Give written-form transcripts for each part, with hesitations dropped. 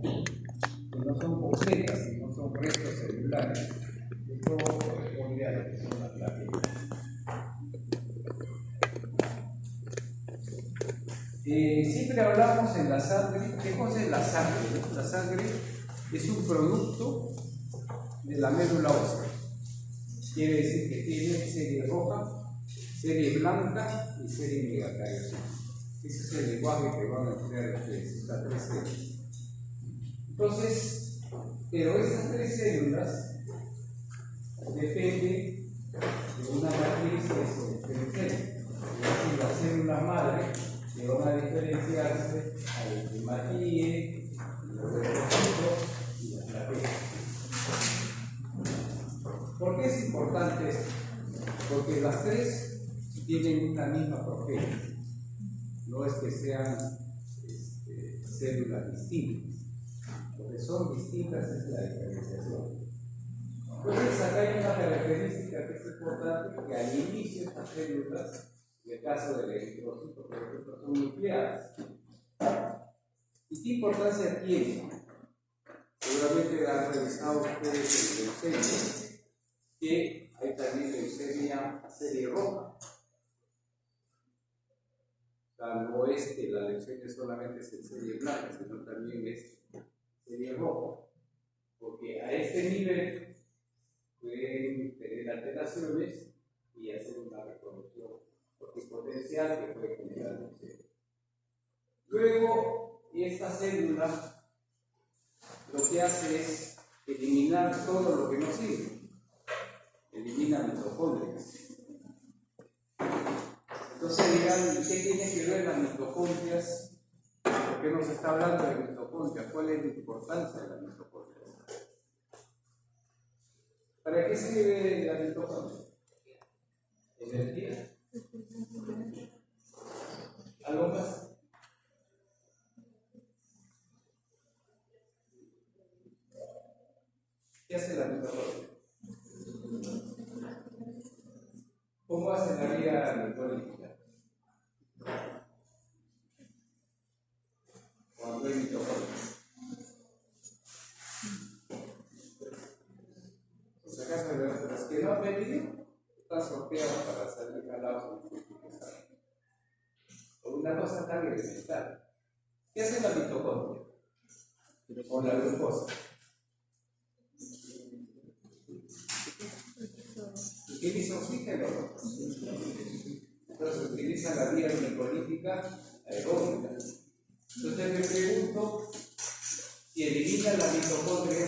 que no son bocetas, sino son restos celulares. Esto corresponde a lo que son las plaquetas. Siempre hablamos en la sangre. ¿Qué cosa es la sangre? La sangre es un producto de la médula ósea. Quiere decir que tiene serie roja, serie blanca y serie megacariosa. Ese es el lenguaje que van a emplear ustedes, estas tres células. Entonces, pero estas tres células dependen de una matriz que se diferencia. Es decir, las células madre que van a diferenciarse al hematíe, los eritrocitos y las plaquetas. ¿Por qué es importante esto? Porque las tres tienen una misma progenie. No es que sean células distintas. Lo que son distintas es la diferenciación. Entonces, acá hay una característica que es importante, que al inicio estas células, en el caso del eritrocito, por ejemplo, son nucleadas. ¿Y qué importancia tiene? Seguramente han revisado ustedes el leucemia, que hay también leucemia serie roja. O sea, no es que la leucemia solamente es en serie blanca, sino también es serie roja. Porque a este nivel pueden tener alteraciones y hacer una reproducción potencial que puede generar leucemia. Luego, esta célula lo que hace es eliminar todo lo que no sirve. Elimina mitocondrias. Entonces dirán, ¿qué tiene que ver las mitocondrias? ¿Por qué nos está hablando de mitocondrias? ¿Cuál es la importancia de las mitocondrias? ¿Para qué sirve la mitocondria? ¿Energía? ¿Algo más? ¿Qué hace la mitocondria? ¿Cómo hace la vía mitológica? Cuando hay mitocondria. Pues acá los que no han venido están sorteados para salir jalados con una cosa tan elemental. ¿Qué hace la mitocondria? Con la glucosa. Utiliza oxígeno. Entonces utiliza la vía glicolítica aeróbica. Entonces me pregunto, si elimina la mitocondria,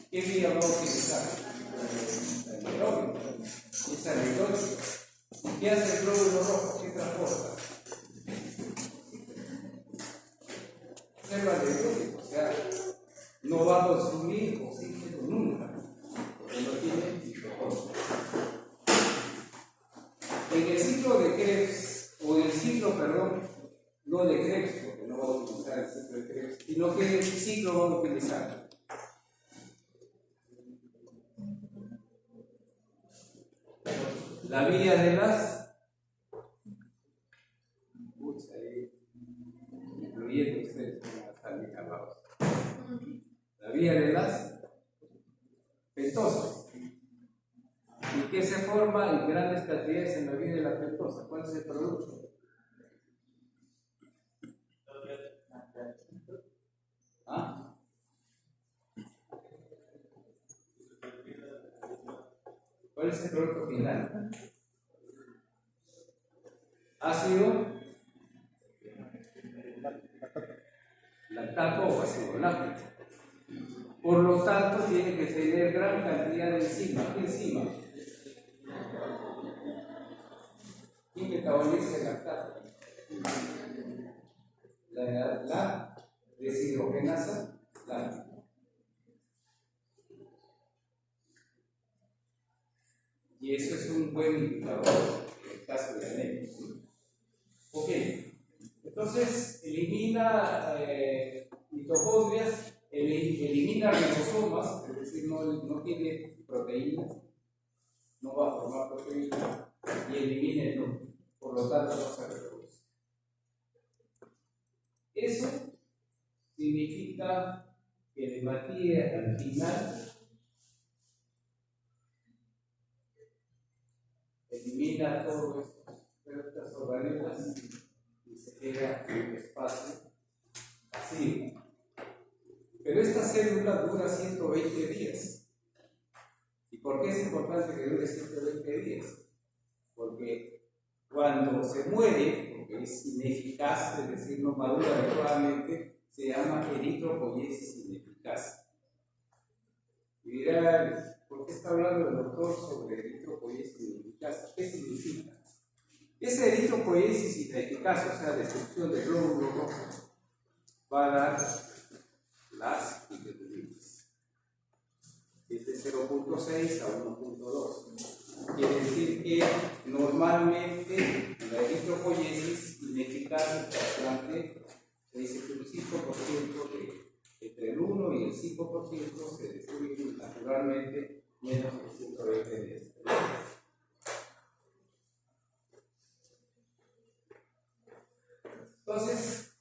¿qué vía va a utilizar? La aeróbica. Es anaeróbica. ¿Qué hace el glóbulo rojo? ¿Qué transporta? Es anaeróbico, o sea, no va a consumir oxígeno nunca, porque no tiene mitocondria. En el ciclo de Krebs, o en el ciclo, perdón, no de Krebs, porque no va a utilizar el ciclo de Krebs, sino que el ciclo va a utilizar la vía de las, incluyendo ustedes, la vía de las pentosas. ¿Y qué se forma en grandes cantidades en la vía de la pentosa? ¿Cuál es el producto? ¿Ah? ¿Cuál es el producto final? Ácido lactato o ácido láctico. Por lo tanto, tiene que tener gran cantidad de enzimas. ¿Qué enzima? ¿Quién metaboliza el lactato? La deshidrogenasa láctica. Y eso es un buen indicador en el caso de anemia. Ok, entonces elimina mitocondrias, elimina ribosomas, es decir, no tiene proteínas, no va a formar proteínas, y elimina el núcleo, por lo tanto no se reproduce. Eso significa que el hematía al final elimina todas estas organelas y se queda en un espacio así. Pero esta célula dura 120 días. ¿Y por qué es importante que dure 120 días? Porque cuando se muere, porque es ineficaz, es decir, no madura adecuadamente, se llama eritropoiesis ineficaz. Y dirá, ¿por qué está hablando el doctor sobre eritropoiesis ineficaz? ¿Qué significa? Esa eritropoiesis ineficaz, o sea, destrucción del glóbulo rojo, va a dar las bilirrubinas. Es de 0.6 a 1.2. Quiere decir que normalmente la eritropoiesis ineficaz del trasplante se dice que un 5% entre el 1 y el 5% se destruye naturalmente menos de 120 días. Entonces,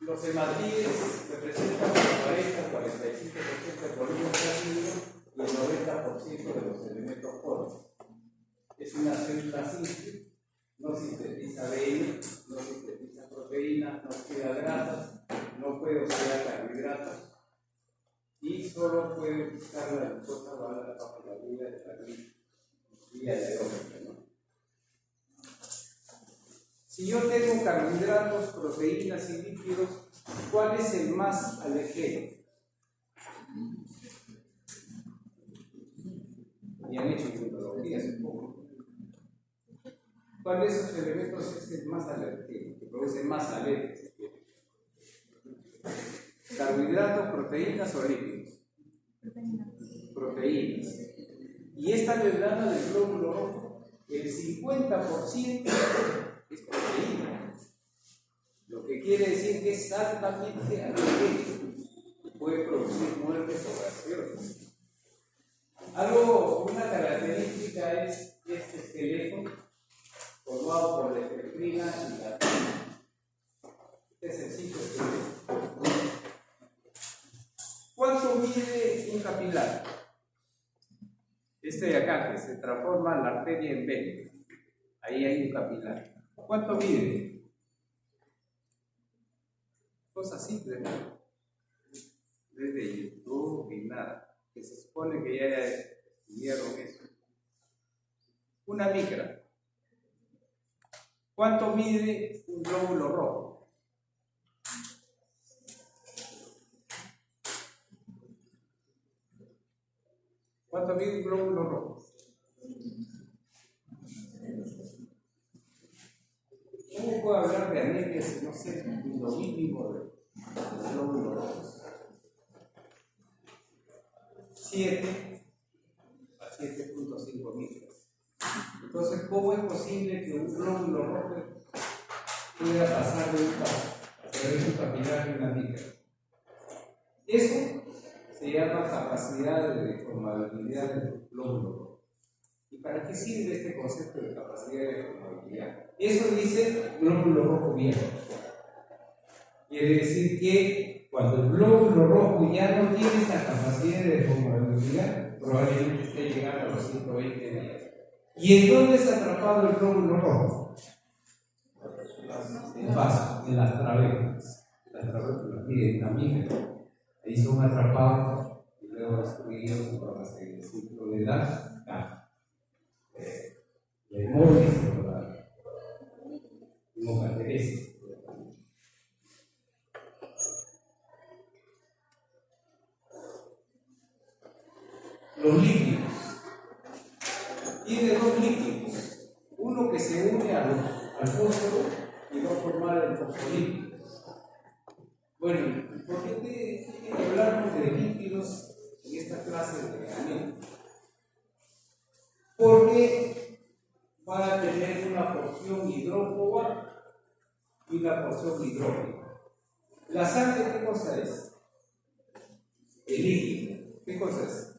los hematíes representan el 40-45% del volumen sanguíneo y el 90% de los elementos porós. Es una célula simple, no sintetiza ADN, no sintetiza proteínas, no crea grasas, no puede oxidar carbohidratos y solo puede utilizar la glucosa bajo la vía de la vía aeróbica, ¿no? Si yo tengo carbohidratos, proteínas y lípidos, ¿cuál es el más alérgeno? Y han hecho metodología, supongo. ¿Cuál de esos elementos es el más alérgeno, que produce más alergia? ¿Carbohidratos, proteínas o lípidos? Proteínas. Y esta membrana del glóbulo rojo, el 50% es proteína. Lo que quiere decir que es altamente alérgeno y puede producir muertes o reacciones. Una característica es este esqueleto formado por la efedrina y la tina. Este es el citoesqueleto. ¿Cuánto mide un capilar? Este de acá, que se transforma la arteria en vena. Ahí hay un capilar. ¿Cuánto mide? Cosa simple, ¿no? Desde YouTube y nada. Que se supone que ya estudiaron eso. Una micra. ¿Cuánto mide un glóbulo rojo? ¿Cuánto mide un glóbulo rojo? ¿Cómo puedo hablar de anemia si no sé lo mínimo del glóbulo rojo? 7 a 7.5 micras. Entonces, ¿cómo es posible que un glóbulo rojo pueda pasar de un paso a través de un capilar y una micra? Eso se llama capacidad de deformabilidad del glóbulo rojo. ¿Y para qué sirve este concepto de capacidad de deformabilidad? Eso dice glóbulo rojo viejo. Quiere decir que cuando el glóbulo rojo ya no tiene esta capacidad de deformabilidad, probablemente esté llegando a los 120 días. ¿Y en dónde es atrapado el glóbulo rojo? En vaso, en las trabeculas. Las trabeculas, miren, también ahí son atrapados y luego destruidos por el ciclo de la hemólisis o la hemocateresis. Los líquidos. Tiene dos líquidos. Uno que se une al fósforo y va a formar el fosfolípido. Bueno, ¿por qué hablamos de líquidos en esta clase de anemia? Porque va a tener una porción hidrófoba y una porción hidrófiba. ¿La sangre qué cosa es? El líquido. ¿Qué cosa es?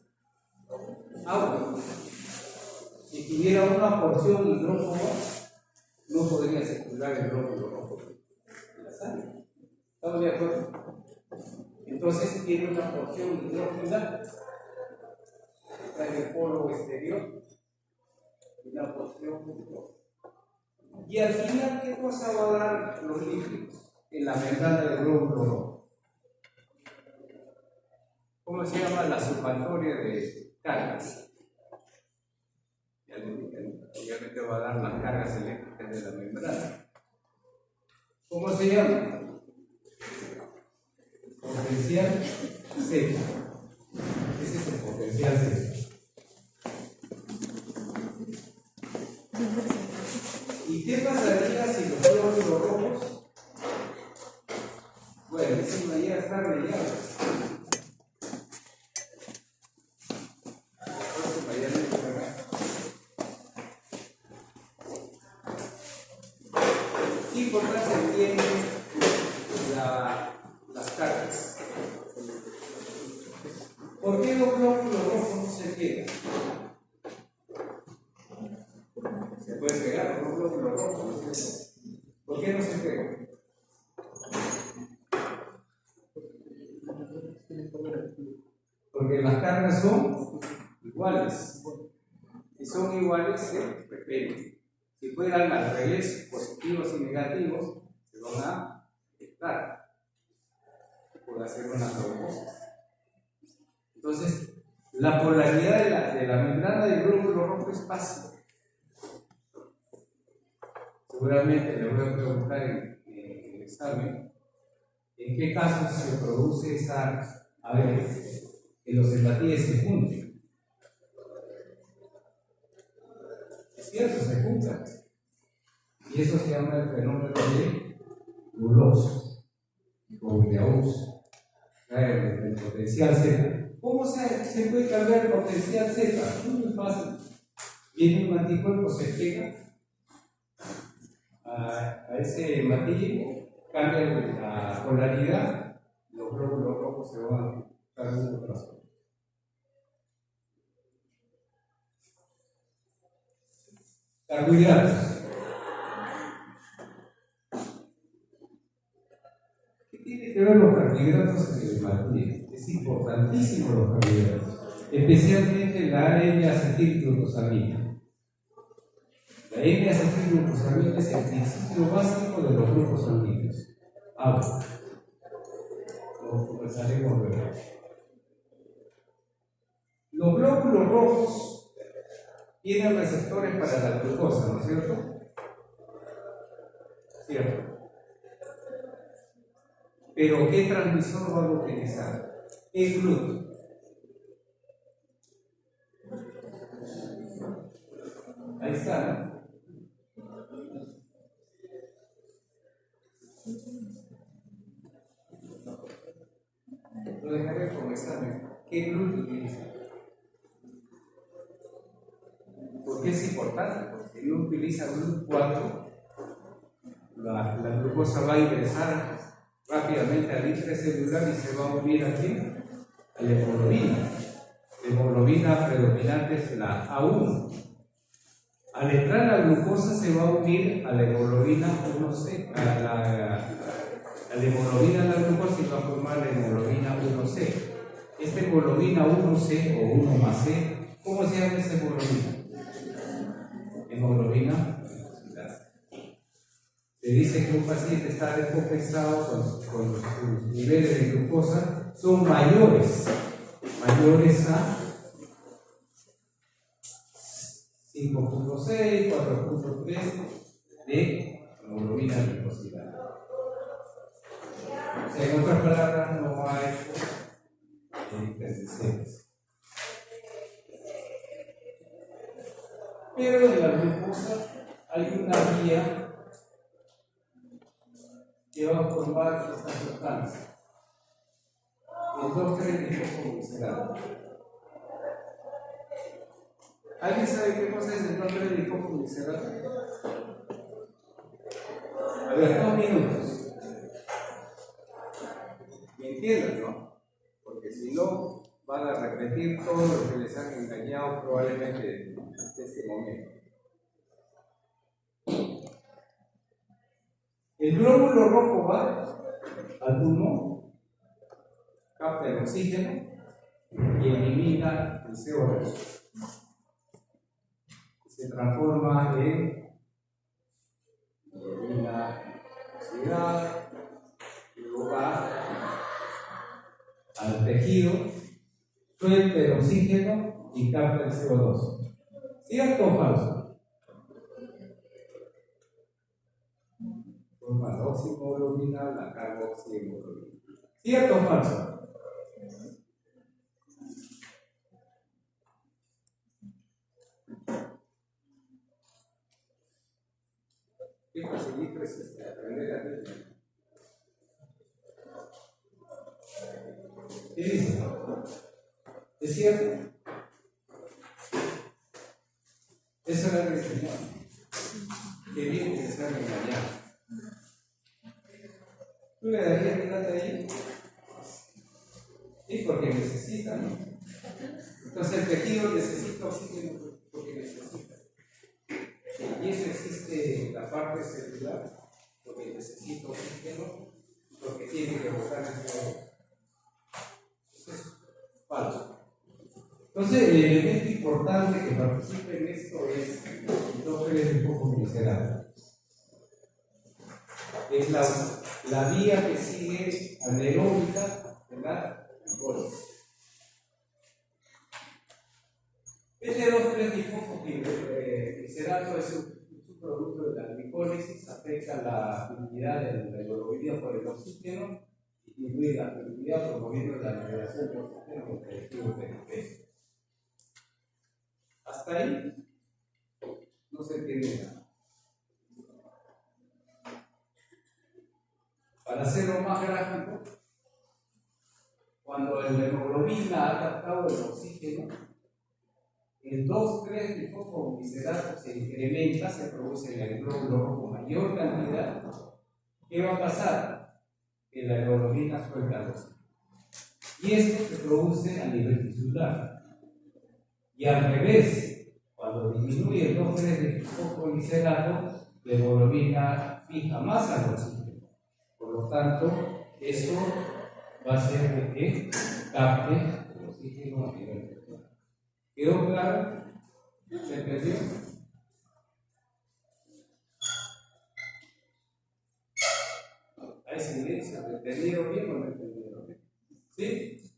Agua. Si tuviera una porción hidrófoba, no podría circular el glóbulo rojo de la sangre. ¿Estamos de acuerdo? Entonces tiene una porción hidrófila, está en el polo exterior, una porción hidrófila. Y al final, ¿qué cosa va a dar los líquidos en la membrana del glóbulo rojo? ¿Cómo se llama la sumatoria de cargas? Ya le dije, ¿no? Obviamente va a dar las cargas eléctricas de la membrana. ¿Cómo se llama? Potencial Z. Ese es el potencial Z. ¿Y qué pasaría si los glóbulos rojos? Bueno, ese ya está relleno. ¿Qué importancia tiene las cargas? ¿Por qué los glóbulos rojos no se pegan? Se puede pegar con los glóbulos rojos, ¿no es cierto? ¿Por qué no se pegan? Porque las cargas son iguales. Si son iguales, se repelen. Si fueran al revés, positivos y negativos, se van a estar. Se puede hacer una trombosis. Entonces, la polaridad de la membrana del glóbulo rojo es pasiva. Seguramente le voy a preguntar en el examen en qué casos se produce esa, a ver, que los hematíes se junten. Es cierto, se juntan. Y eso se llama el fenómeno de Goulombs o Gauss, el potencial Z. ¿Cómo se puede cambiar el potencial Z? Muy fácil. Viene un anticuerpo, se pega a ese hematíe, cambia la polaridad, los glóbulos rojos se van a dar un otro. Carbohidratos. ¿Qué tiene que ver los carbohidratos en el hematíe? Es importantísimo los carbohidratos, especialmente la N-acetilglucosamina. La N-acetilglucosamina es el principio básico de los grupos sanguíneos. Agua. Lo conversaremos luego. Los glóbulos rojos tienen receptores para la glucosa, ¿no es cierto? Cierto. Pero ¿qué transmisor van a utilizar? El gluten. Ahí está, ¿no? Lo dejaré como examen. ¿Qué gluten utiliza? ¿Por qué es importante? Porque si no utiliza GLUT4, la glucosa va a ingresar rápidamente al intracelular y se va a unir aquí a la hemoglobina. La hemoglobina predominante es la A1. Al entrar la glucosa se va a unir a la hemoglobina 1C, a la hemoglobina de la glucosa y va a formar la hemoglobina 1C. Esta hemoglobina 1C o 1 más C, ¿cómo se llama esta hemoglobina? Hemoglobina. Se dice que un paciente está descompensado con sus niveles de glucosa son mayores a 5.6, 4.3 de hemoglobina glicosilada. O sea, en otras palabras, no hay intercedes. Pero en la glucosa hay una vía que va a formar esta sustancia, el 2,3-difosphoglicerol. ¿Alguien sabe qué cosa es el 2,3-difosphoglicerol? A ver, 2 minutos. Y entiendan, ¿no? Porque si no, van a repetir todo lo que les han engañado probablemente hasta este momento. El glóbulo rojo va al pulmón capta el oxígeno y elimina el CO2. Se transforma en la oxidada, luego va al tejido, suelta el oxígeno y capta el CO2. ¿Cierto o falso? Forma la oximoglobina, la carboxihemoglobina. ¿Cierto o falso? Qué facilito es aprender a leer. ¿Qué dice? ¿Es cierto? Eso era el Señor. Qué bien que se han engañado. ¿Tú le darías plata ahí? Sí, porque necesita, ¿no? Entonces el tejido necesita oxígeno porque necesita. Y eso existe la parte celular, porque necesita oxígeno, porque tiene que botar el CO2. Eso es falso. Entonces, el elemento importante que participe en esto es el hidrógeno de poco glicerado. Es la vía que sigue anaeróbica de la glicólisis. Este 2,3-difosfoglicerato es un producto de la glicólisis, afecta la afinidad de la hemoglobina por el oxígeno y disminuye la afinidad promoviendo la liberación de oxígeno en el tejido periférico. Hasta ahí no se entiende nada. Para hacerlo más gráfico, cuando la hemoglobina ha captado el oxígeno, el 2,3-difosfoglicerato se incrementa, se produce en el glóbulo rojo mayor cantidad. ¿Qué va a pasar? Que la hemoglobina suelta el oxígeno. Y esto se produce a nivel tisular. Y al revés, cuando disminuye el 2,3-difosfoglicerato, la hemoglobina fija más al oxígeno. Por lo tanto, eso va a hacer de que capte el oxígeno a nivel tisular. ¿Quedó claro? ¿Se entendió? ¿Hay silencio? ¿Me entendieron bien o no entendieron bien? ¿Sí?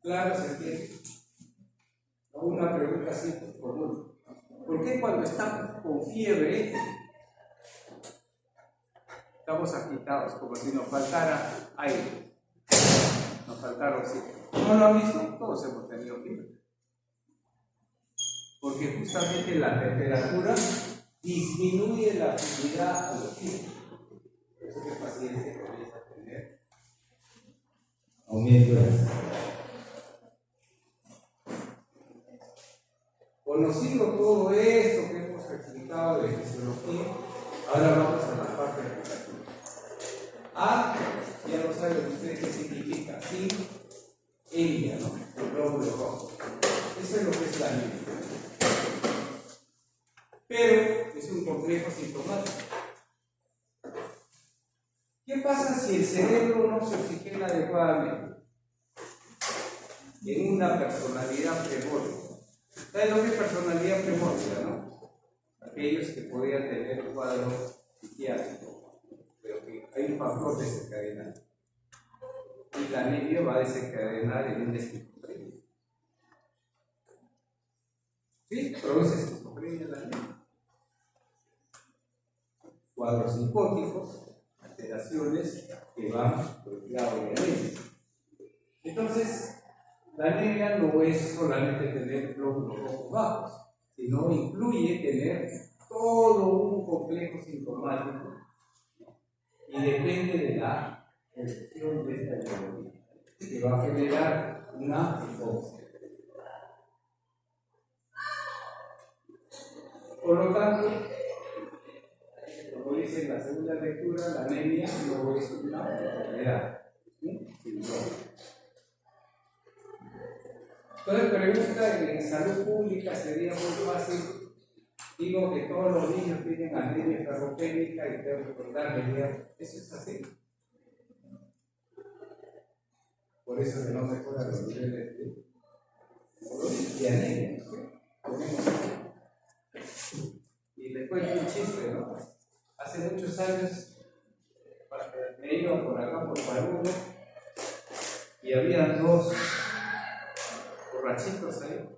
Claro, se entiende. Una pregunta así común. ¿Por qué cuando estamos con fiebre estamos agitados, como si nos faltara aire, nos faltara oxígeno? ¿No lo han visto? Todos hemos tenido fiebre. Porque justamente la temperatura disminuye la afinidad al oxígeno. Por eso que el paciente comienza a tener aumento de la. Conocido todo esto que hemos explicado de fisiología, ahora vamos a la parte educativa. A, ya lo saben ustedes qué significa, sí, ella, ¿no? El glóbulo rojo. Eso es lo que es la anemia. Pero es un complejo sintomático. ¿Qué pasa si el cerebro no se oxigena adecuadamente? En una personalidad premórbida. ¿Saben lo que es personalidad premórbida, no? Aquellos que podrían tener un cuadro psiquiátrico, pero que hay un factor desencadenante. Y la anemia va a desencadenar en una esquizofrenia. ¿Sí? Produce esquizofrenia la anemia. Cuadros psicóticos, alteraciones que van por el lado de la anemia. Entonces, la anemia no es solamente tener glóbulos rojos bajos, sino incluye tener todo un complejo sintomático y depende de la elección de esta hemoglobina, que va a generar una hipoxia. Por lo tanto, como dice en la segunda lectura, la anemia no es una enfermedad, un síndrome. Entonces, pregunta en salud pública sería muy fácil. Digo que todos los niños tienen anemia ferropénica y tengo que contarles, ¿eso es así? por eso que no mejoran los niveles de anemia. Y les cuento un chiste, ¿no? Hace muchos años me iba por acá por Paruno y había dos borrachitos ahí.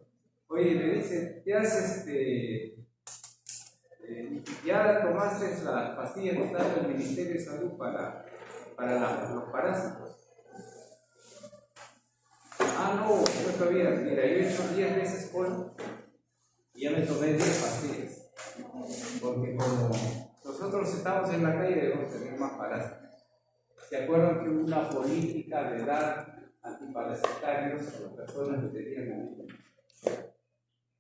Oye, le dicen, ya tomaste las pastillas que está en el Ministerio de Salud para los parásitos. No todavía. Mira, yo he hecho 10 veces polo y ya me tomé 10 pastillas. Porque como nosotros estamos en la calle, debemos tener más parásitos. ¿Se acuerdan que hubo una política de dar antiparasitarios a las personas que tenían anemia?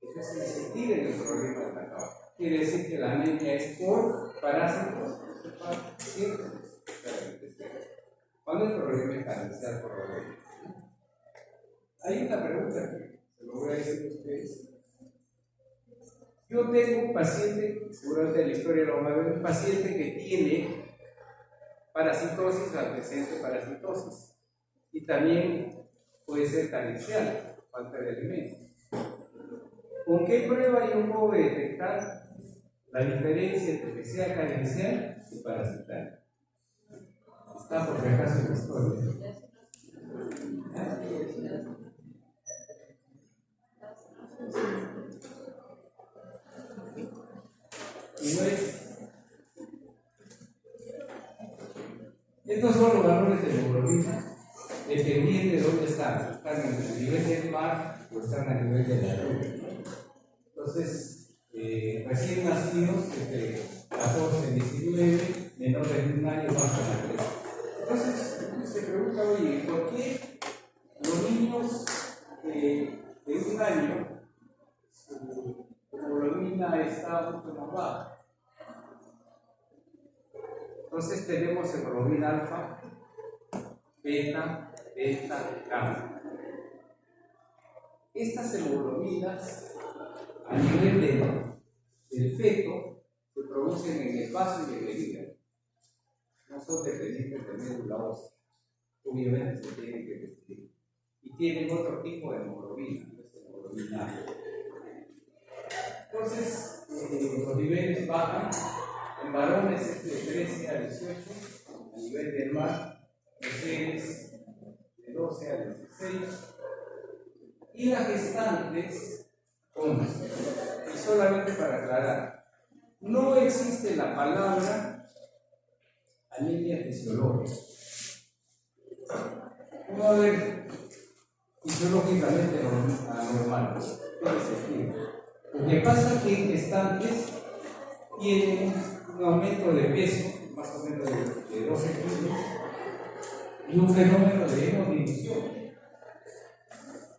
Entonces se tira el problema de la causa. Quiere decir que la anemia es por parásitos. ¿Cuándo el problema es carencial por problema? Hay una pregunta que se lo voy a decir a ustedes. Yo tengo un paciente, seguramente en la historia lo van a ver, un paciente que tiene parasitosis, antecedente de parasitosis, y también puede ser carencial, falta de alimentos. ¿Con qué prueba yo puedo detectar la diferencia entre que sea carencial y parasitario? Está por si acaso en la historia. Y no es. Estos son los valores de hemoglobina, dependiendo de dónde están. Están en el nivel del mar o están a nivel de la luna. Entonces, recién nacidos, entre 14 y 19, menor de 1 año, más a la 3. Entonces, se pregunta, oye, ¿por qué los niños de 1 año su hemoglobina está mucho más baja? Entonces tenemos hemoglobina alfa, beta, delta, gamma. Estas hemoglobinas a nivel del feto se producen en el vaso y en el hígado. No son dependientes de médula ósea. Obviamente se tienen que vestir. Y tienen otro tipo de hemoglobina, no es hemoglobina alfa. Entonces, los niveles bajan. En varones es de 13 a 18, a nivel del mar, mujeres de 12 a 16, y las gestantes 11. Y solamente para aclarar, no existe la palabra anemia fisiológica. Uno va a ver fisiológicamente anormal. ¿Qué significa? Lo que pasa es que en gestantes tienen un aumento de peso, más o menos de 12 kilos, y un fenómeno de hemodilución.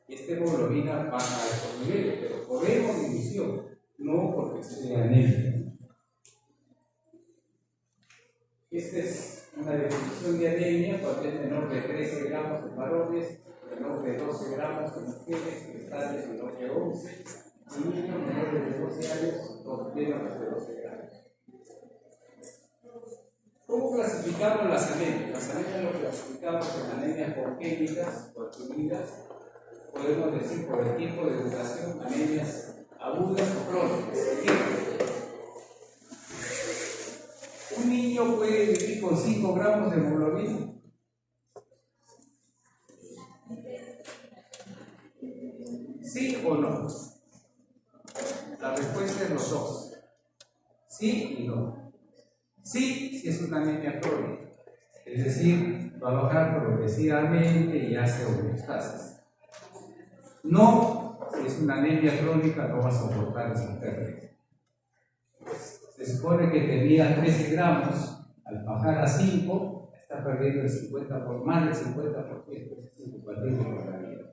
Esta hemoglobina baja a estos niveles, pero por hemodilución, no porque sea anemia. Esta es una definición de anemia cuando es menor de 13 gramos en varones, menor de 12 gramos en mujeres, gestantes menor de 11, y niños menores de 12 años, menos de 12 gramos. ¿Cómo clasificamos las anemias? Las anemias lo clasificamos en anemias congénitas o adquiridas. Podemos decir por el tipo de educación, anemias agudas o crónicas. Un niño puede vivir con 5 gramos de hemoglobina. ¿Sí o no? La respuesta es los dos. Sí y no. Sí, si es una anemia crónica, es decir, va a bajar progresivamente y hace homeostasis. No, si es una anemia crónica, no va a soportar esa pérdida. Se supone que tenía 13 gramos, al bajar a 5, está perdiendo más del 50%, es incompatible con la vida.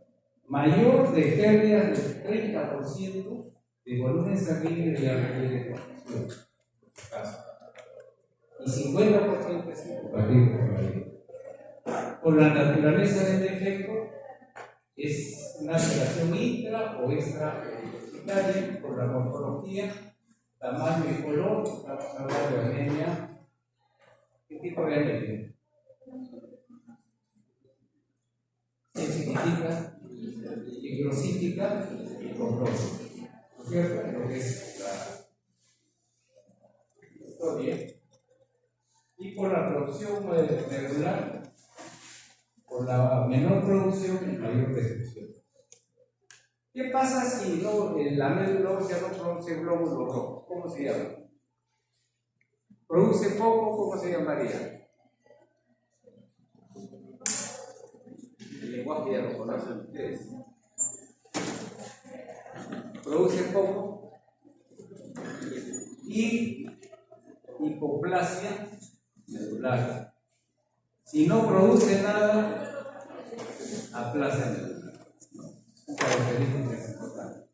Mayor de pérdidas del 30% de volumen sanguíneo ya requiere transfusión, y 50% es incompatible con la vida. Por la naturaleza del defecto, es una alteración intra o extrahereditaria. Por la morfología, tamaño y color, estamos hablando de anemia. ¿Qué tipo de anemia? Sí. significa microcíclica y comprobable. ¿No es cierto? Lo que es la historia. Y por la producción regular, por la menor producción, mayor destrucción. ¿Qué pasa si no, la médula ósea no produce glóbulos rojos? ¿Cómo se llama? ¿Produce poco? ¿Cómo se llamaría? El lenguaje ya lo conocen ustedes. Produce poco y hipoplasia medular. Si no produce nada, aplasia medular. Características importantes.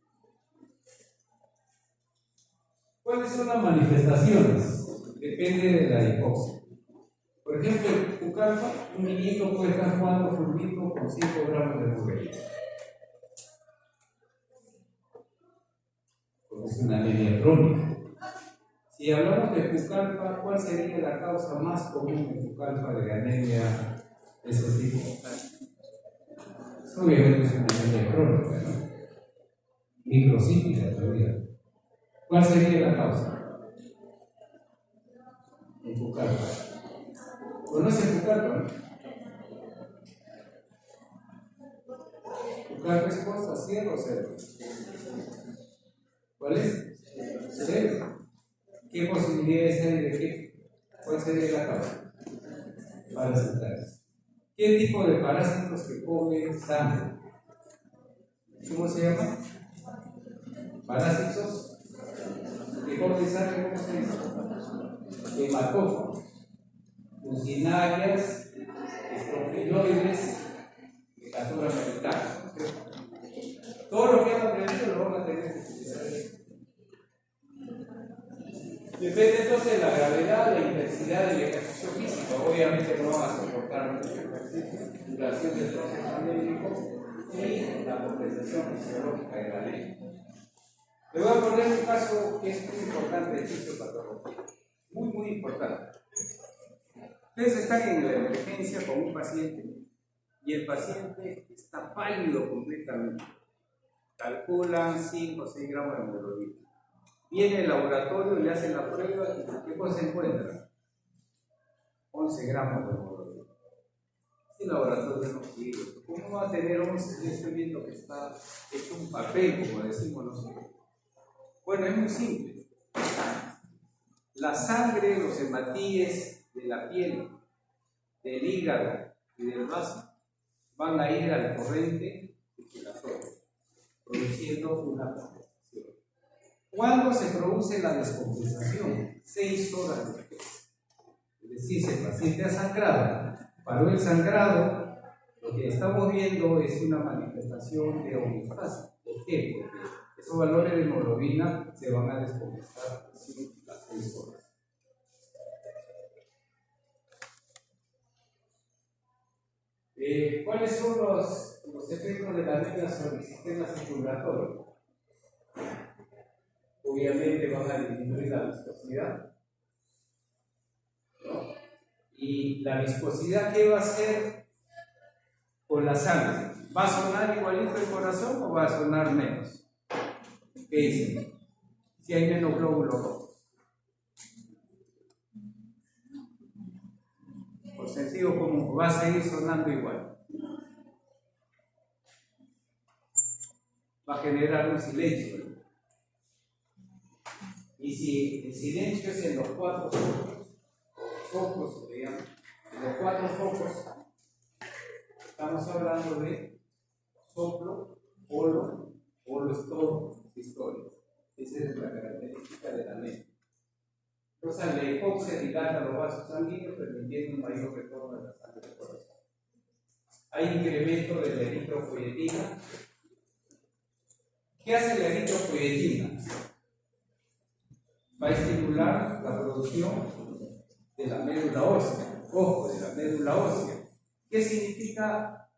¿Cuáles son las manifestaciones? Depende de la hipoxia. Por ejemplo, en Pucallpa, un niñito puede estar jugando fulbito con 5 gramos de muralla. Porque es una anemia crónica. Si hablamos de Pucallpa, ¿cuál sería la causa más común en Pucallpa de anemia de ese tipo? Obviamente es una anemia crónica, ¿no? Microcíclica todavía. ¿Cuál sería la causa? En Pucallpa. ¿Conocen Pucallpa, no? Pucallpa es costa, cielo o cero. ¿Cuál es? Cero. ¿Qué posibilidades hay de qué? ¿Cuál sería la causa? Parasitarios. ¿Qué tipo de parásitos que comen sangre? ¿Cómo se llama? Parásitos que comen sangre, ¿cómo se dice? Hematófagos, usinarias, estrofiloides, que capturan americanos. Todo lo que han aprendido lo van a tener que utilizar. Depende entonces de la gravedad, la intensidad del ejercicio físico. Obviamente no van a soportar mucho ejercicio, duración del proceso anémico y la compensación fisiológica de la ley. Le voy a poner un caso que es muy importante de fisiopatología. Muy importante. Ustedes están en la emergencia con un paciente y el paciente está pálido completamente. Calculan 5 o 6 gramos de hemoglobina. Viene el laboratorio, le hacen la prueba y ¿qué cosa encuentra? 11 gramos de hemoglobina. El laboratorio no sirve. ¿Cómo va a tener 11? Yo estoy viendo que está hecho un papel, como decimos nosotros. Bueno, es muy simple. La sangre, los hematíes de la piel, del hígado y del vaso van a ir al torrente circulatorio, produciendo una compensación. ¿Cuándo se produce la descompensación? 6 horas después. Es decir, si el paciente ha sangrado, paró el sangrado, lo que estamos viendo es una manifestación de homeostasis. ¿Por qué? Porque esos valores de hemoglobina se van a descompensar en las 6 horas. ¿Cuáles son los efectos de la anemia sobre el sistema circulatorio? Obviamente van a disminuir la viscosidad, ¿no? Y la viscosidad, ¿qué va a hacer con la sangre? ¿Va a sonar igualito el corazón o va a sonar menos? ¿Qué dicen? Si hay menos glóbulos rojos. Por sentido común, va a seguir sonando igual. Va a generar un silencio. Y si el silencio es en los 4 focos, digamos, en los 4 focos, estamos hablando de soplo, polo es todo, sistólico. Esa es la característica de la anemia. Entonces, la hipoxia dilata los vasos sanguíneos, permitiendo un mayor retorno de la sangre al corazón. Hay incremento de la eritropoyetina. ¿Qué hace la eritropoyetina? Va a estimular la producción de la médula ósea. Ojo, de la médula ósea. ¿Qué significa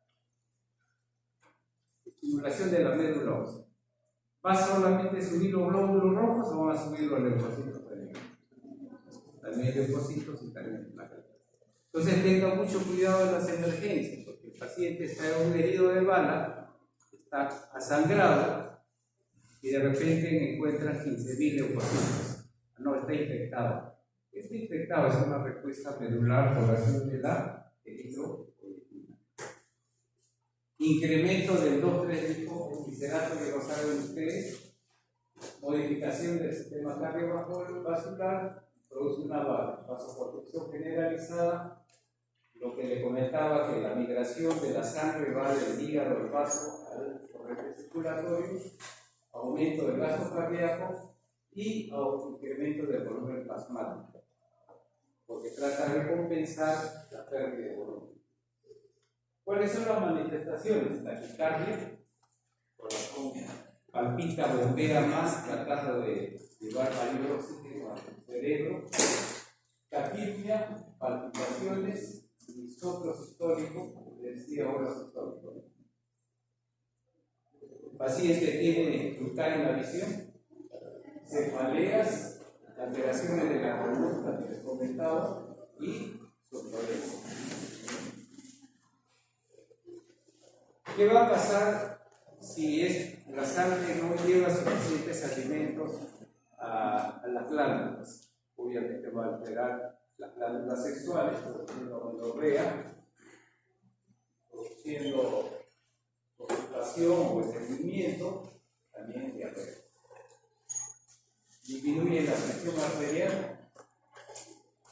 estimulación de la médula ósea? ¿Va a solamente subir los glóbulos rojos o van a subir los leucocitos también leucocitos y también plaquetas? Entonces tenga mucho cuidado en las emergencias, porque el paciente está un herido de bala, está asangrado y de repente encuentran 15.000 leucocitos. No, está infectado. Está infectado, es una respuesta medular por acción de la eritropoyetina. Incremento del 2,3-glicerolato, que lo saben ustedes. Modificación del sistema cardiovascular, produce una vasoconstricción generalizada. Lo que le comentaba, que la migración de la sangre va del hígado al vaso al torrente circulatorio, aumento del gasto cardíaco y incremento del volumen plasmático, porque trata de compensar la pérdida de volumen. ¿Cuáles son las manifestaciones? Taquicardia, corazón palpita, bombea más, tratando de llevar mayor oxígeno al cerebro, taquipnia, palpitaciones, isótropos históricos, decía ahora histórico. El paciente tiene dificultad en la visión, cefaleas, alteraciones de la conducta que les comentaba y somnolencia. ¿Qué va a pasar si la sangre no lleva suficientes alimentos a las glándulas? Obviamente va a alterar las glándulas sexuales, produciendo menorrea, produciendo constipación o estreñimiento, también diarrea. Disminuye la presión arterial,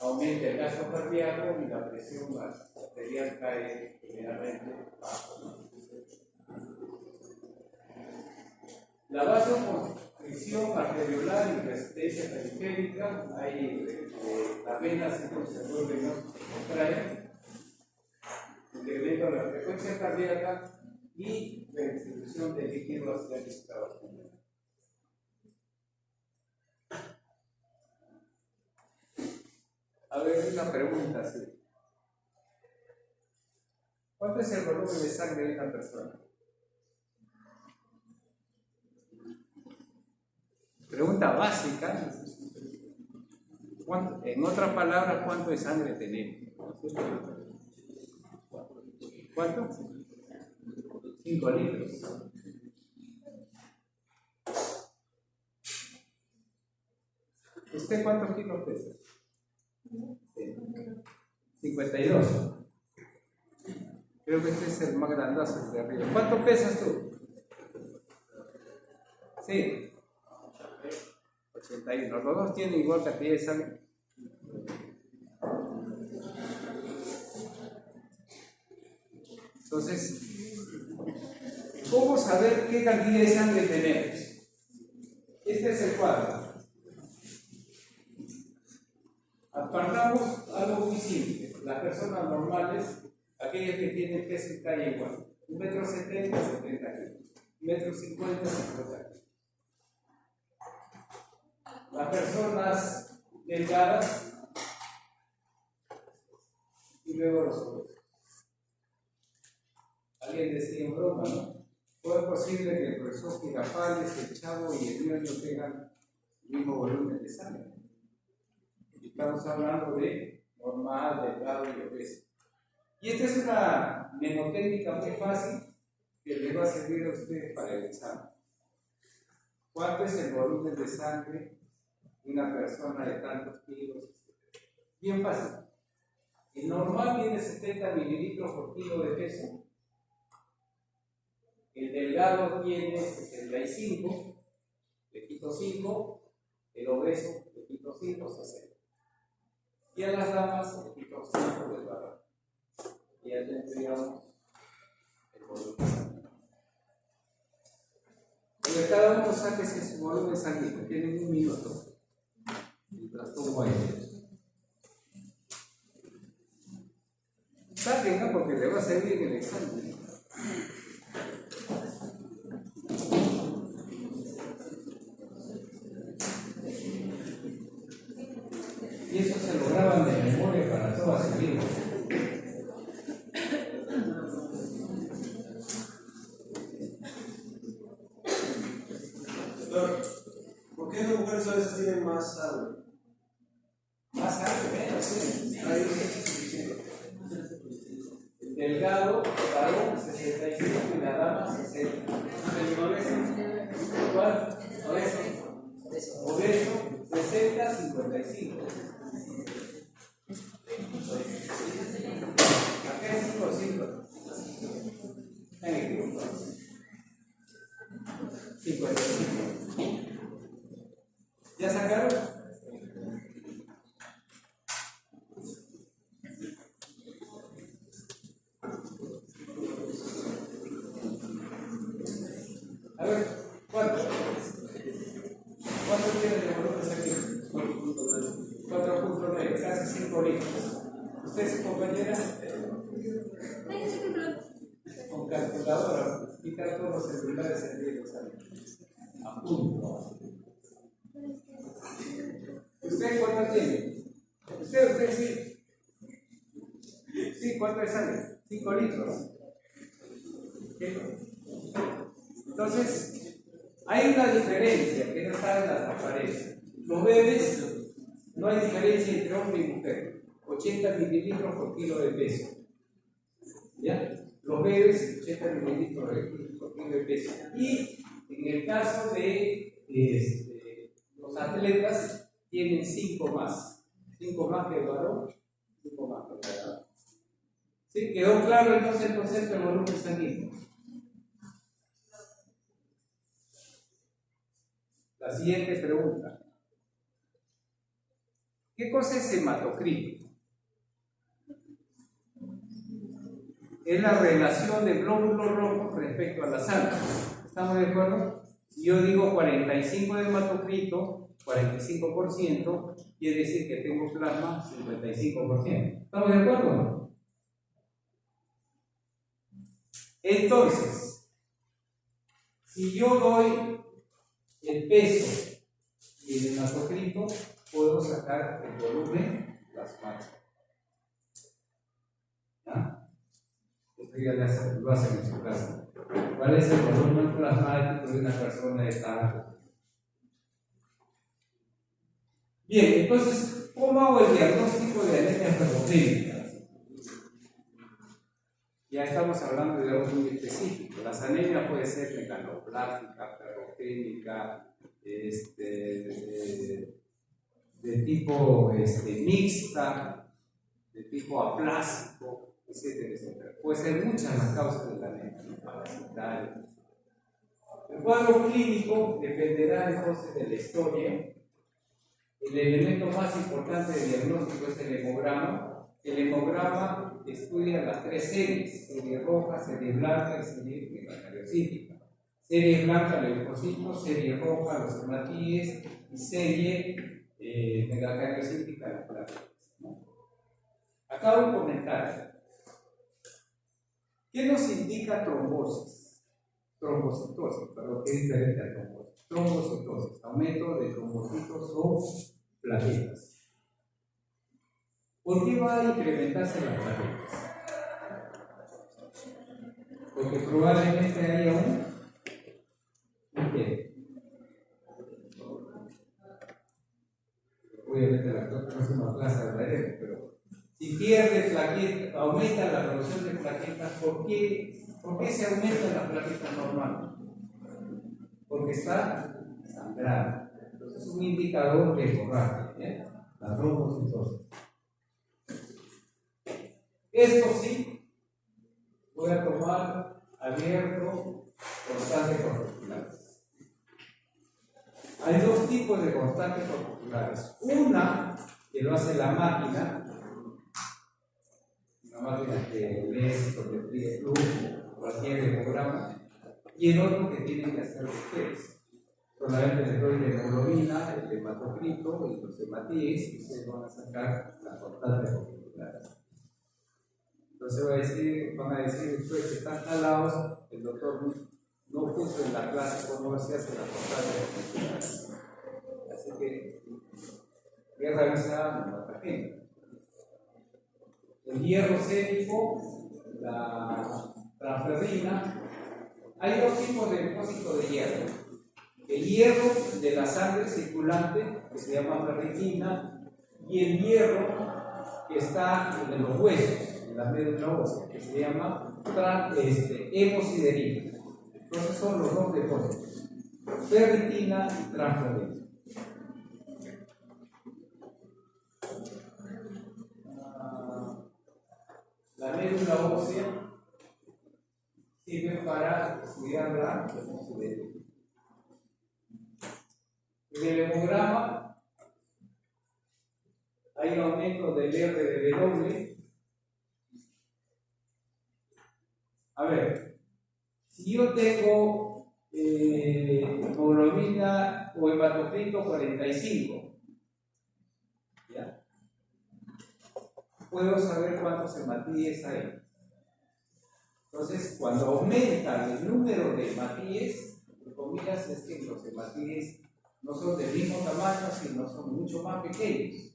aumenta el gasto cardíaco y la presión arterial cae generalmente bajo. La vasoconstricción arteriolar y resistencia periférica, hay las venas se vuelven, ¿no?, se contraen, incremento de la frecuencia cardíaca y redistribución del líquido hacia el extravascular. A ver, una pregunta así. ¿Cuánto es el volumen de sangre de una persona? Pregunta básica. En otras palabras, ¿cuánto de sangre tenemos? ¿Cuánto? 5 litros. ¿Usted cuántos kilos pesa? 52. Creo que este es el más grandazo de arriba. ¿Cuánto pesas tú? Sí. 81. Los dos tienen igual cantidad de sangre. Entonces, ¿cómo saber qué cantidad de sangre tenemos? Este es el cuadro. Apartamos algo muy simple. Las personas normales, aquellas que tienen peso y talla igual, 1,70 m, 70 kilos, 1,50 m, 50 kilos. Las personas delgadas y luego los obesos. Alguien decía en broma, ¿no? ¿Cómo es posible que el profesor Girafales, el Chavo y el Ñoño tengan el mismo volumen de sangre? Estamos hablando de normal, delgado y obeso. Y esta es una mnemotécnica muy fácil que les va a servir a ustedes para el examen. ¿Cuánto es el volumen de sangre de una persona de tantos kilos? Bien fácil. El normal tiene 70 mililitros por kilo de peso. El delgado tiene 65, le quito 5. El obeso le quito 5, 60. Y a las damas le quito 5 del varón. Y ya tendríamos el volumen sanguíneo. Porque cada uno saque su volumen sanguíneo. Tienen 1 minuto. Mientras tomo aire. Saquen, ¿no? Porque le va a servir en el examen. Y eso se lo graban de memoria para toda su vida. Doctor, ¿por qué las mujeres a veces tienen más sangre? Más sangre, menos, sí. El delgado 55. Acá es 5. Me equivoco. 55. ¿Ya sacaron? A ver, ¿cuánto? ¿Cuánto tiene de volumen aquí? 4.9, casi 5 litros. ¿Usted, su compañera? Con calculadora, quitar todos los celulares en 10 años. A punto. ¿Usted cuánto tiene? ¿Usted sí? Sí, ¿cuánto le sale? 5 litros. Entonces, hay una diferencia que no está en las apariencias. Los bebés, no hay diferencia entre hombre y mujer. 80 mililitros por kilo de peso. ¿Ya? Los bebés, 80 mililitros por kilo de peso. Y en el caso de los atletas, tienen 5 más. 5 más que el varón, 5 más que el varón. ¿Sí? ¿Quedó claro entonces el concepto del volumen sanguíneo? La siguiente pregunta. ¿Qué cosa es hematocrito? Es la relación de glóbulos rojos respecto a la sangre. ¿Estamos de acuerdo? Si yo digo 45 de hematocrito, 45%, quiere decir que tengo plasma 55%. ¿Estamos de acuerdo? Entonces, si yo doy el peso y el hematocrito, puedo sacar el volumen plasmático. ¿Ya? Esto ya lo hacen en su casa. ¿Cuál es el volumen plasmático de una persona de tal? Bien, entonces, ¿cómo hago el diagnóstico de anemia ferropénica? Ya estamos hablando de algo muy específico. Las anemias pueden ser megaloblástica, ferropénica, de tipo mixta, de tipo aplásico, etcétera, etcétera. Puede ser muchas las causas de la anemia, parasitaria. El cuadro clínico dependerá entonces de la historia. El elemento más importante de diagnóstico es el hemograma. El hemograma estudia las 3 series: serie roja, serie blanca y serie megalocítica. Serie blanca, leucocitos; serie roja, los hematíes; y serie megacardiocítica, las plaquetas. ¿No? Acá un comentario. ¿Qué nos indica trombosis? Trombocitosis, perdón, ¿qué es diferente a trombosis? Trombocitosis, aumento de trombocitos o plaquetas. ¿Por qué va a incrementarse las plaquetas? Porque probablemente haya un obviamente la próxima clase hablaremos, pero si pierde plaquetas, aumenta la producción de plaquetas, ¿por qué se aumentan las plaquetas normales? Porque está sangrando. Entonces es un indicador de hemorragia, la trombocitosis. Esto sí, voy a tomar abierto constantes corpusculares. Hay 2 tipos de constantes corpusculares. Una que lo hace la máquina, una máquina que lee citometría de flujo, cualquier hemograma, y el otro que tienen que hacer ustedes. Solamente les doy la hemoglobina, el hematocrito y los hematíes, y ustedes van a sacar las constantes corpusculares. Entonces van a decir ustedes que están jalados, el doctor no puso en la clase cómo se hace la constante. Así que voy a revisar la tarjeta. El hierro sérico, la transferrina. Hay 2 tipos de depósito de hierro. El hierro de la sangre circulante, que se llama ferritina, y el hierro que está en los huesos, en la médula ósea, que se llama hemosiderina. Entonces son los 2 depósitos, ferritina y transferrina. la médula ósea sirve para estudiar la hemosidería. En el hemograma hay un aumento del R de W. A ver, si yo tengo hemoglobina o hematocrito 45, ¿ya? Puedo saber cuántos hematíes hay. Entonces, cuando aumenta el número de hematíes, entre comillas, es que los hematíes no son del mismo tamaño, sino son mucho más pequeños.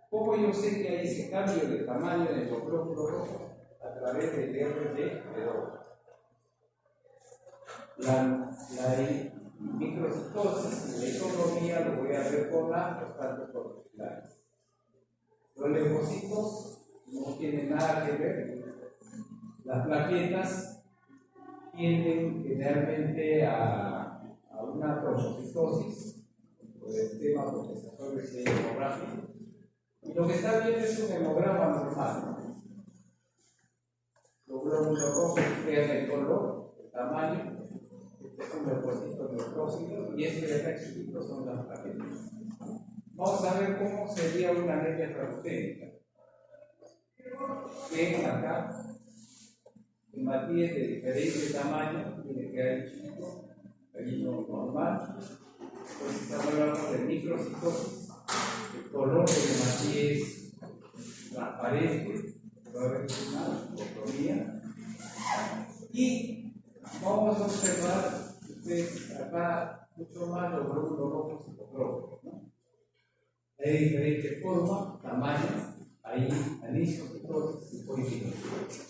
¿Cómo yo sé que hay ese cambio de tamaño en el glóbulo rojo? A través del RGW. La microcitosis y la isotomía lo voy a ver por las constantes corticulares. Los leucocitos no tienen nada que ver. Las plaquetas tienden generalmente a una trombocitosis por el tema porque se absorbe ese hemográfico. Y lo que está viendo es un hemograma normal. Los glóbulos rojos crean el color, el tamaño. Este es un leucocito neutrócito y este de acá chiquito son las plaquetas. Vamos a ver cómo sería una anemia transgénica. Que acá hematíes de diferente tamaño, tiene que haber chico, pequeño normal. Entonces estamos hablando de microcitosis. El color de hematíes transparente, va a haber una dicotomía. Y vamos a observar ustedes acá mucho más los glóbulos rojos hipotróficos, ¿no? Hay diferentes formas, tamaños, hay anisocitosis y policitosis.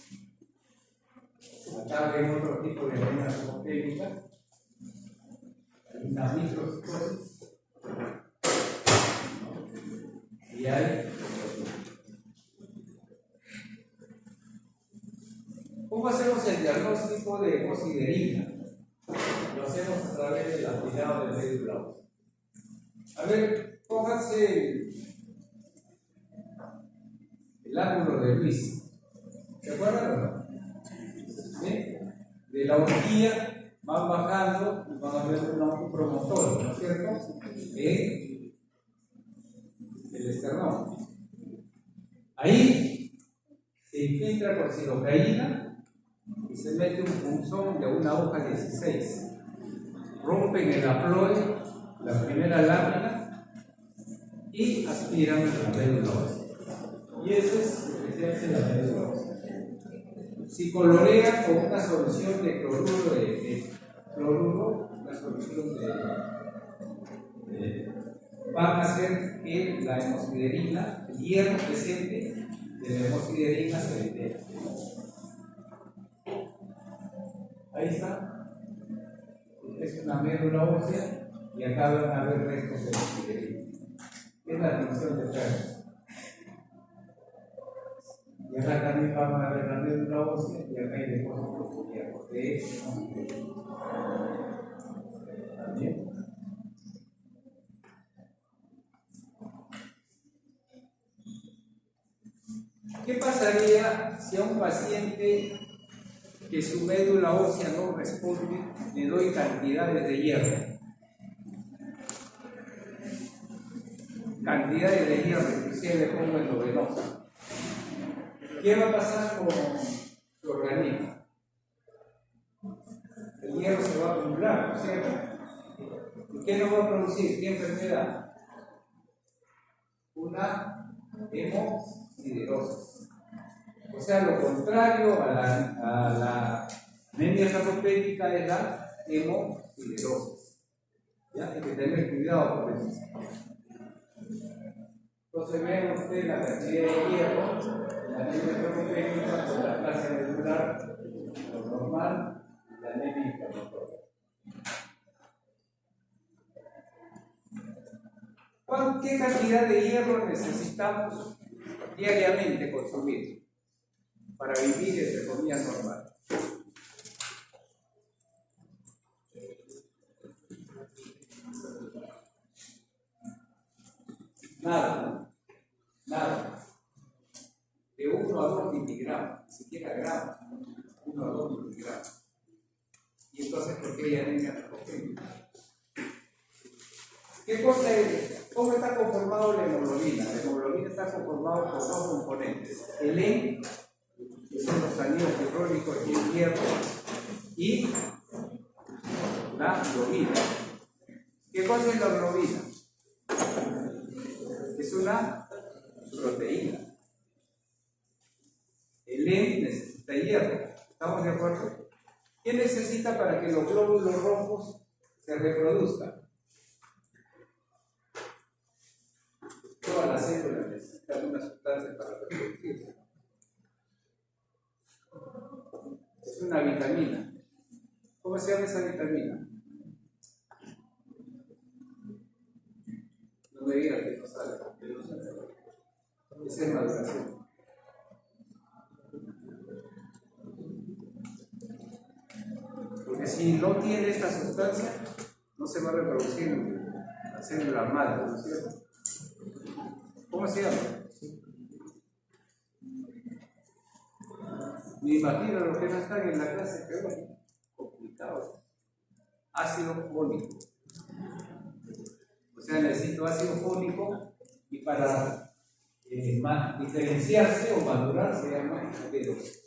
Acá vemos otro tipo de anemia hemogénica. Hay una microcitosis y hay. ¿Cómo hacemos el diagnóstico de hemosiderina? Lo hacemos a través del aspirado del médula ósea. A ver, pónganse el ángulo de Luis. ¿Se acuerdan o no? ¿Sí? De la horquilla van bajando y van a ver un promotor, ¿no es cierto? En el esternón. Ahí se infiltra con silocaína y se mete un punzón de una hoja 16. Rompen el haploide, la primera lámina, y aspiran la médula ósea. Y eso es lo que se hace en la médula ósea. Si colorean con una solución de cloruro una solución van a hacer que la hemosiderina, el hierro presente de la hemosiderina se detenga. Ahí está. Es una médula ósea y acá van a haber restos de hemosiderina. Es la tinción de Fermi. Y acá también van a ver la médula ósea y acá hay depósitos de hierro. También. ¿Qué pasaría si a un paciente que su médula ósea no responde le doy cantidades de hierro? Cantidades de hierro, inclusive le pongo endovenosa. ¿Qué va a pasar con su organismo? El hierro se va a acumular, ¿no es cierto? ¿Y qué nos va a producir? ¿Qué enfermedad? Una hemosiderosis. O sea, lo contrario a la anemia sarcopénica es la hemosiderosis. ¿Ya? Hay que tener cuidado con eso. Entonces vean ustedes la cantidad de hierro, la anemia sarcopénica con la clase medular, lo normal, la anemia inflamatoria. ¿Qué cantidad de hierro necesitamos diariamente consumir para vivir entre comillas normal? Nada, nada. De 1 a 2 miligramos. Si siquiera gramos, 1 o 2 miligramos. Y entonces, ¿por qué hay anemia sarcopénica? ¿Qué cosa es? ¿Cómo está conformado la hemoglobina? La hemoglobina está conformada por 2 componentes: el hemo, que son los anillos pirrónicos y el hierro, y la globina. ¿Qué cosa es la globina? Es una proteína. El hemo necesita hierro. ¿Estamos de acuerdo? ¿Qué necesita para que los glóbulos rojos se reproduzcan? Todas las células necesitan una sustancia para reproducirse. Es una vitamina. ¿Cómo se llama esa vitamina? No me digas que no sale. Esa es maduración. Porque si no tiene esta sustancia, no se va a reproducir la célula madre, ¿no es cierto? ¿Cómo se llama? Me imagino los que no están en la clase, pero complicado. Ácido fólico. O sea, necesito ácido fólico y para diferenciarse o madurar se llama B12.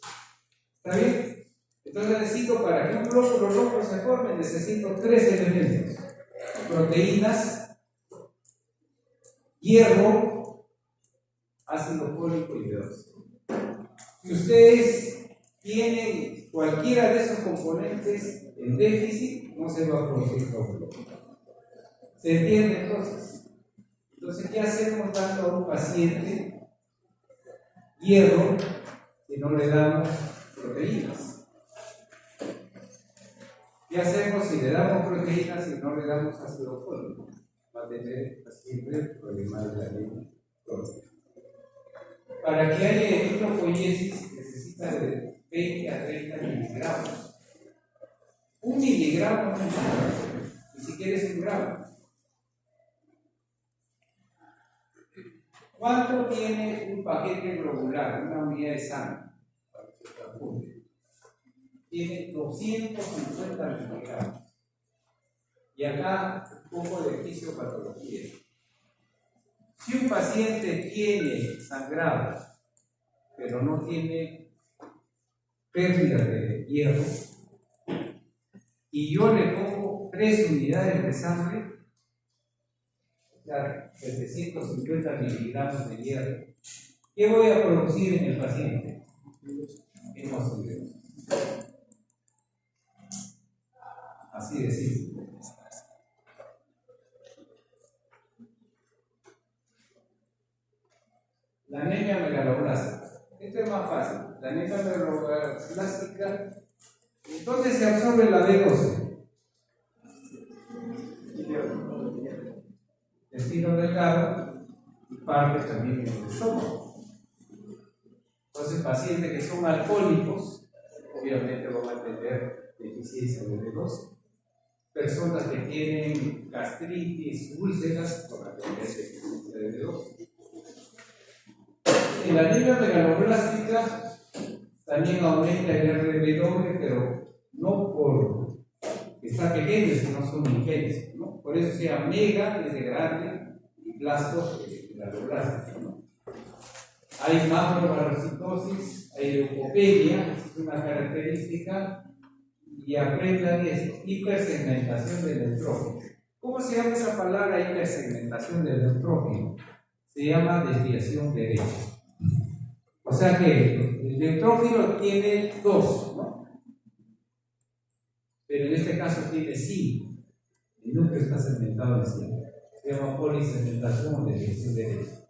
¿Está bien? Entonces necesito, para que un glóbulo rojo se forme, necesito 3 elementos: proteínas, hierro, ácido fólico y B12. Si ustedes tienen cualquiera de esos componentes en déficit, no se va a producir glóbulo. ¿Se entiende entonces? Entonces, ¿qué hacemos dando a un paciente hierro si no le damos proteínas? ¿Qué hacemos si le damos proteínas y no le damos ácido fólico? Va a tener el paciente problemas de la anemia crónica. Para que haya eritropoiesis necesita de 20 a 30 miligramos. 1 miligramo no es nada, ni siquiera es 1 gramo. ¿Cuánto tiene un paquete globular, una unidad de sangre? Tiene 250 miligramos. Y acá un poco de fisiopatología. Si un paciente tiene sangrado, pero no tiene pérdida de hierro, y yo le pongo 3 unidades de sangre, o sea, 750 miligramos de hierro, ¿qué voy a producir en el paciente? Hemociderosis. Así de simple. La anemia megaloblástica. Esto es más fácil. La anemia megaloblástica, ¿dónde se absorbe la B12? Intestino delgado y parte también en el estómago. Entonces, pacientes que son alcohólicos, obviamente van a tener deficiencia de B12. Personas que tienen gastritis, úlceras, van a tener deficiencia de B12. En la anemia megaloblástica también aumenta el RB doble, pero no por estar pequeño, sino son intensos, ¿no? Por eso se llama mega, es de grande, y blasto, megaloblástica, ¿no? Hay macrovaricitosis, hay leucopenia, es una característica, y aprendan esto: hipersegmentación del neutrófilo. ¿Cómo se llama esa palabra, hipersegmentación del neutrófilo? Se llama desviación derecha. O sea que el neutrófilo tiene 2, ¿no? Pero en este caso tiene 5. El núcleo está segmentado en 5. Se llama polisegmentación o desviación derecha.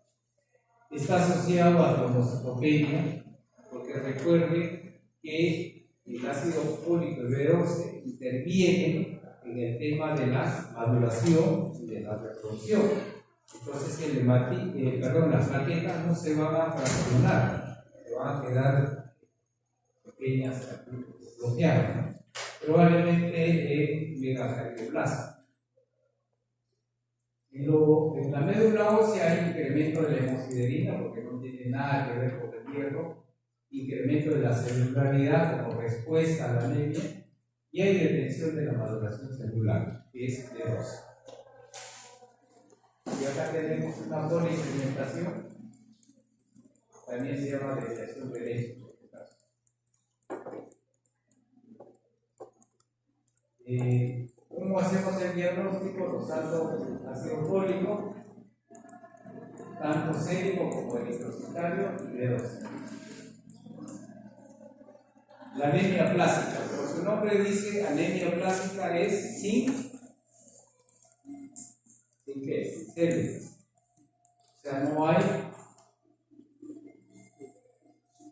Está asociado a trombocitopenia, porque recuerde que el ácido fólico y B12 intervienen en el tema de la maduración y de la reproducción. Entonces las plaquetas no se van a fraccionar, se van a quedar pequeñas, bloqueadas, ¿no? Probablemente en megacardioplasma. En la médula ósea hay incremento de la hemosiderina porque no tiene nada que ver con el hierro, incremento de la celularidad como respuesta a la anemia, y hay detención de la maduración celular, que es de 2. Y acá tenemos una polisegmentación, también se llama desviación de leche en este caso. ¿Cómo hacemos el diagnóstico? Usando ácido fólico, tanto sérico como eritrocitario y B12. La anemia plástica, como su nombre dice, anemia plástica es sin qué, células. O sea, no hay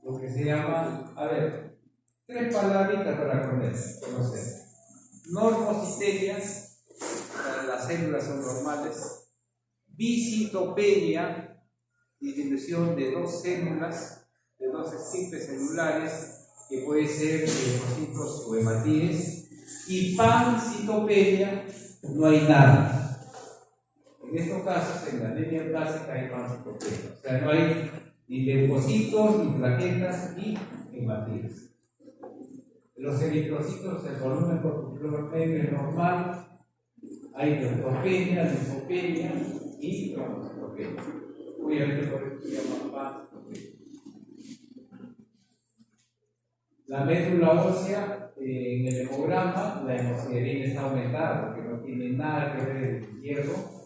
lo que se llama, a ver, 3 palabritas para conocer. Normocitemias, las células son normales. Bicitopenia, disminución de 2 células, de 2 estirpes celulares, que puede ser leucocitos o hematíes. Y pancitopenia, no hay nada. En estos casos, en la anemia plástica hay pancitopenia, o sea, no hay ni leucocitos, ni plaquetas, ni hematíes. Los eritrocitos, el volumen corpuscular medio es normal, hay neutropenia, linfopenia y trombocitopenia. Obviamente por eso se llama pancitopenia. La médula ósea, en el hemograma, la hemosiderina está aumentada porque no tiene nada que ver el hierro.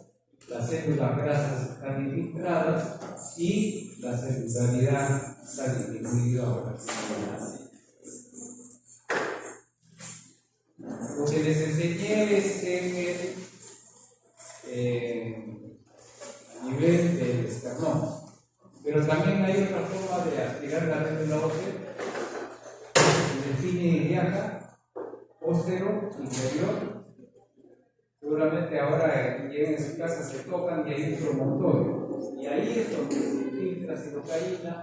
Las células grasas están infiltradas y la celularidad está disminuida ahora. Lo que les enseñé es en el nivel del esternón, pero también hay otra forma de aspirar la médula ósea. El espina ilíaca, póstero, inferior. Seguramente ahora llegan a su casa, se tocan y hay un promontorio. Y ahí es donde se infiltra cilocaína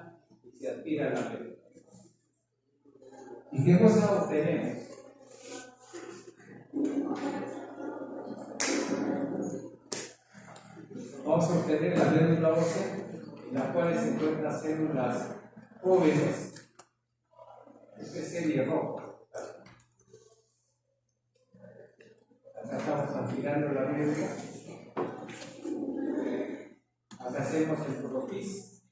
y se aspira la médula. ¿Y qué cosa obtenemos? Vamos a obtener la médula ósea, en la cual se encuentran células jóvenes, serie roja. Acá estamos aspirando la médula. Acá hacemos el propis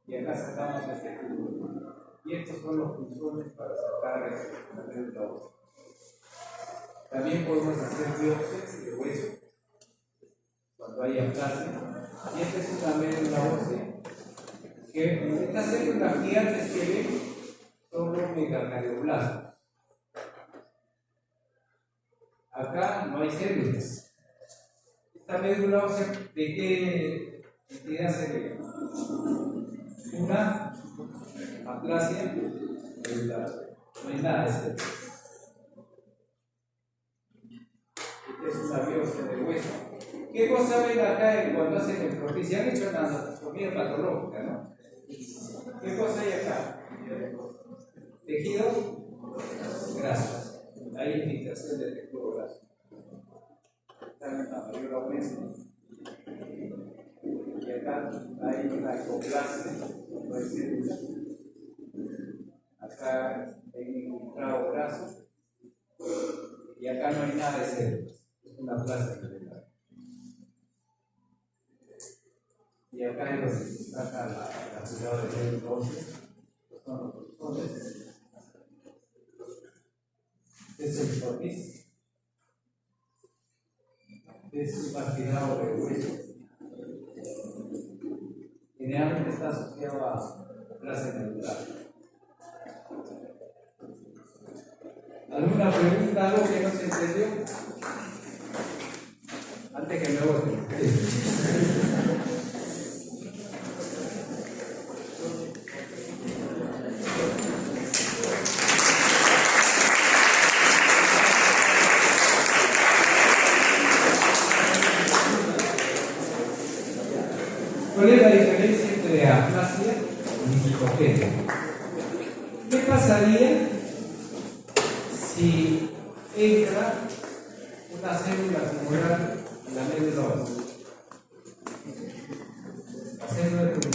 y acá sacamos este tubo. Y estos son los punzones para sacar la médula ósea. También podemos hacer biopsias de hueso cuando hay aplasia. Y esta es una médula ósea que estas células gigantes que ven son los megacarioblastos. Acá no hay células. Esta médula ósea, ¿de qué entidad se ve? Una aplasia, no hay nada de células. Esta es una biopsia de hueso. ¿Qué cosa ven acá cuando hacen el propis? Ya han hecho una anatomía patológica, ¿no? ¿Qué cosa hay acá? Tejido graso. Hay infiltración de tejido graso. Están en la mayor aumento. Y acá hay una hipoplasia, no hay células. Acá hay un infiltrado graso. Y acá no hay nada de células. Es una plasia celular. Y acá es donde se saca la ciudad de médula ósea. Son los pulmones. Es el propis. Es un aspirado de hueso. Generalmente está asociado a plasia medular. ¿Alguna pregunta, algo que no se entendió? Antes que me vote. ¿Cuál es la diferencia entre aplasia y lipopenia? ¿Qué pasaría si entra una célula tumoral en la médula ósea? La célula